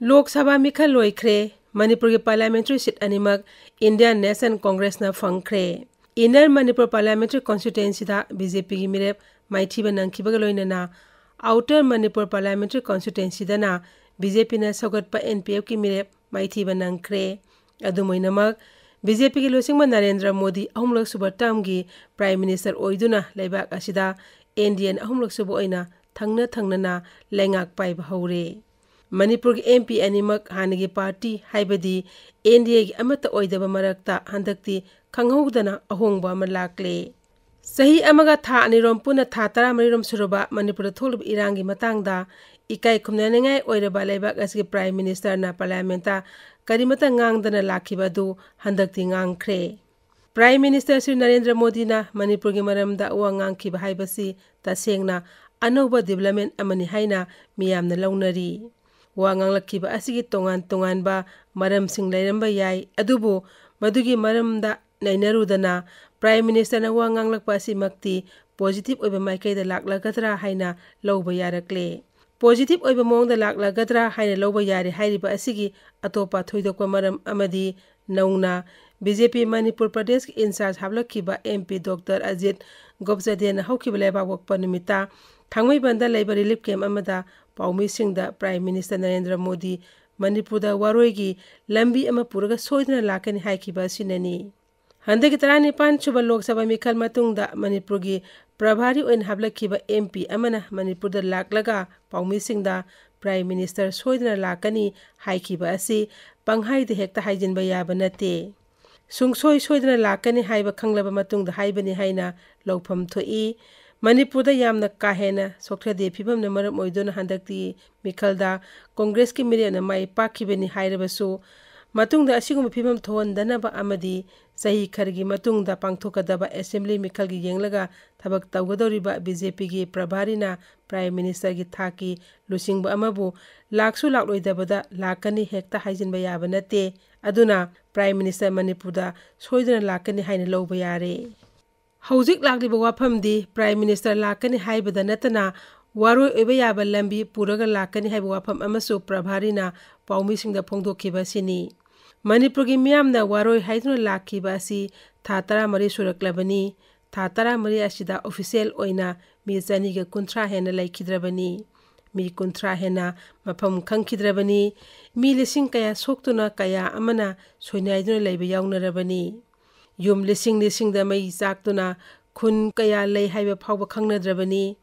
Lok Sabha Mikhal loikre, Manipur ki parliamentary seat animak Indian National Congress na fangkre. Inner Manipur parliamentary constituency da BJP ki mirep maithiba nangkiba loina na outer Manipur parliamentary constituency da na BJP na sogat pa NPF ki mirep maithiba nangkre. Adumoinamak BJP ki losingma Narendra Modi ahumlok suba term gi Prime Minister oiduna laibak asida Indian ahumlok suba oina thangna na lengak pai bahore. Manipur ki MP animak hanigi party haibadi NDA ki amata oidaba marakta handakti khanghaudana ahongba ama lakle. Sahi amaga tha anirom puna tha 13 suruba Manipur tholub irangi matangda ikai khumnanengai oiraba laibak asgi Prime Minister na parliamenta karimata ngangdana lakhiba du handakti ngangkhre. Prime Minister Sri Narendra Modi na Manipur ki maramda wa ngangkhiba haibasi tasengna anauba development amani haina miyamna launari. Wangang lakhiba asigi tongan ba maram sing lairamba yai adubu madugi maramda nainarudana Prime Minister na wangang lakpa si makti positive oiba maikai da laklagatra haina lauba yarakle. Positive oiba mongda laklagatra haina lauba yare hairiba asigi atopa thoidokpa maram amadi nauna BJP Manipur Pradesh in charge hablakhiba MP Dr. Ajit Gobjade na haukiba leba wakpa numita thangmai banda leba relief camp amada Paumi Singda Prime Minister Narendra Modi Manipur da Waroi gi lambi ama puraga soidna lakani haikiba sinani. Handaki tarani pan chuba Lok Sabha Mikhal matungda Manipur gi Prabhari oin hablakiba MP amana Manipur da laklaga Paumi Singda Prime Minister soidna lakani haikiba asi panghai de hekta haijinba yaba nate. Sungsoi soidna lakani haiba khanglaba matungda haibani haina lawpham thoi. Manipur da yamna kahena sokthade phibam na maram oidona handakti Mikhalda Congress ki mire na mai pakhibani hairabasu matungda asigum phibam thondana ba amadi sahi khargi matungda pangthokadaba assembly Mikhal gi yenglaga thabak tawgadoriba BJP gi Prabhari na Prime Minister gi thaki lusingba amabu laksu lakloidabada lakani hekta haijinba yaba nate aduna Prime Minister Manipur da soidana lakani haina lawba yare. Hauzik lakliba wafamdi Prime Minister lakani haibada natana Waroi oiba yaba lambi puraga lakani haiba wafam amasu Prabhari na Paumi Singda phongdokhiba sini. Manipur gi miyamna Waroi haiduna lakhiba asi tha 13 suraklabani tha 13 asida official oina mi chani ga kunthra hena laikhidrabani mi kunthra hena mafam khangkhidrabani mi lising kaya soktuna kaya amana soinaiduna leiba yaunarabani. Yum lising da mai saktuna kun kaya lay haiba phawba khangnadrabani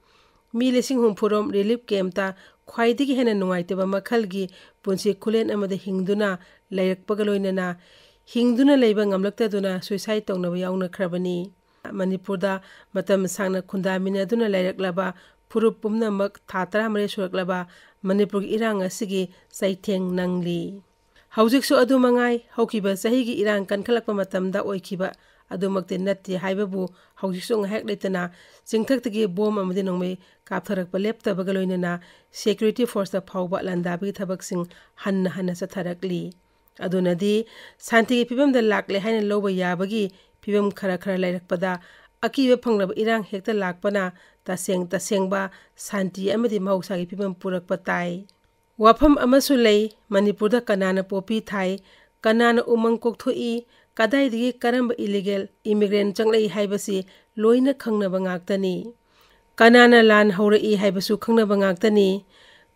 mi lising humpurom relief camp ta khwaidigi hena nungaiteba makhalgi punsi khulen amada hingduna lairakpaga loinana hingduna leiba ngamlaktaduna suicide tongnaba yauna khrabani. Manipur da matam sangna khundamina duna lairaklaba phurup pumnamak tha 13 suraklaba Manipur irang asigi saitheng nangli. Haujiksu adu mangai haukiba sahigi irang kankhalakpa matamda oikiba adumakte natti haibabu haujiksu ngahek leitana singthaktagi bom amadi nongmei kaptharakpa leptabaga loinana security force da phawba landabi thabaksing hanna satharakli adunadi santigi pibam da lakle haina loba yabagi pibam khara lairakpada akiba phanglaba irang hekta lakpana tasengba santi amadi mausagi pibam purakpa tai. Wafam amasu lay Manipur da kanana popi thai kanana umang kokthoi kadai digi karamba illegal immigrant changlai haibasi loina khangnaba ngaktani kanana lan haurai haibasu khangnaba ngaktani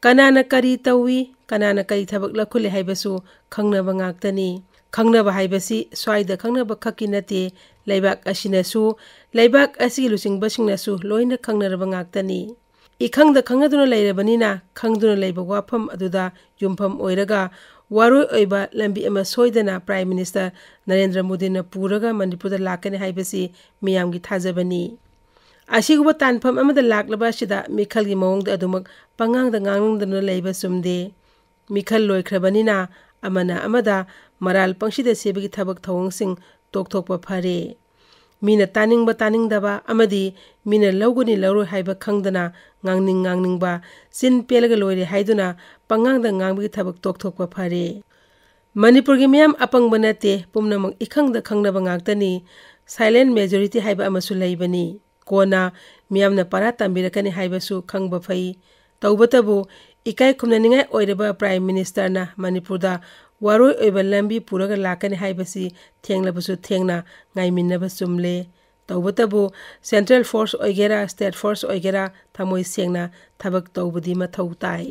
kanana kari tawi kanana kari thabak lakhule haibasu khangnaba ngaktani khangnaba haibasi swaida khangnaba khakinate laibak asinasu laibak asigi lusingbasingnasu loina khangnaraba ngaktani. Ikhangda khangaduna lairabanina khangduna laiba wafam aduda yumpham oiraga Waroi oiba lambi ama soidana Prime Minister Narendra Modi na puraga Manipur da lakani haibasi miyamgi thajabani. Asiguba tanpham amada laklaba sida Mikhal gi mawongda adumak pangangda ngangnungdana laiba sumde. Mikhal loikhrabanina amana amada maral pangsida sebagi thabak thawngsing tokthokpa phare. Mina taningdaba amadi mina lawguni lawroi haiba khangdana ngangningba sin pelaga loire haiduna pangangda ngangbagi thabak tokthokpa phare. Manipur gi miyam apangba nate pumnamak ikhangda khangnaba ngaktani silent majority haiba amasu laibani kona miyamna para tambirakani haibasu khangba phai tawbatabu इकाई खुमनानिंगाई ओइरबा prime minister ना मणिपुर दा वारोई ओइबा लंबी पुरगा लाकने हाइबसी थेंगलाबसु थेंगना ngaiminnaba chumle tawbatabu central force oigera state force oigera thamoi sengna thabak tawbudi mathau tai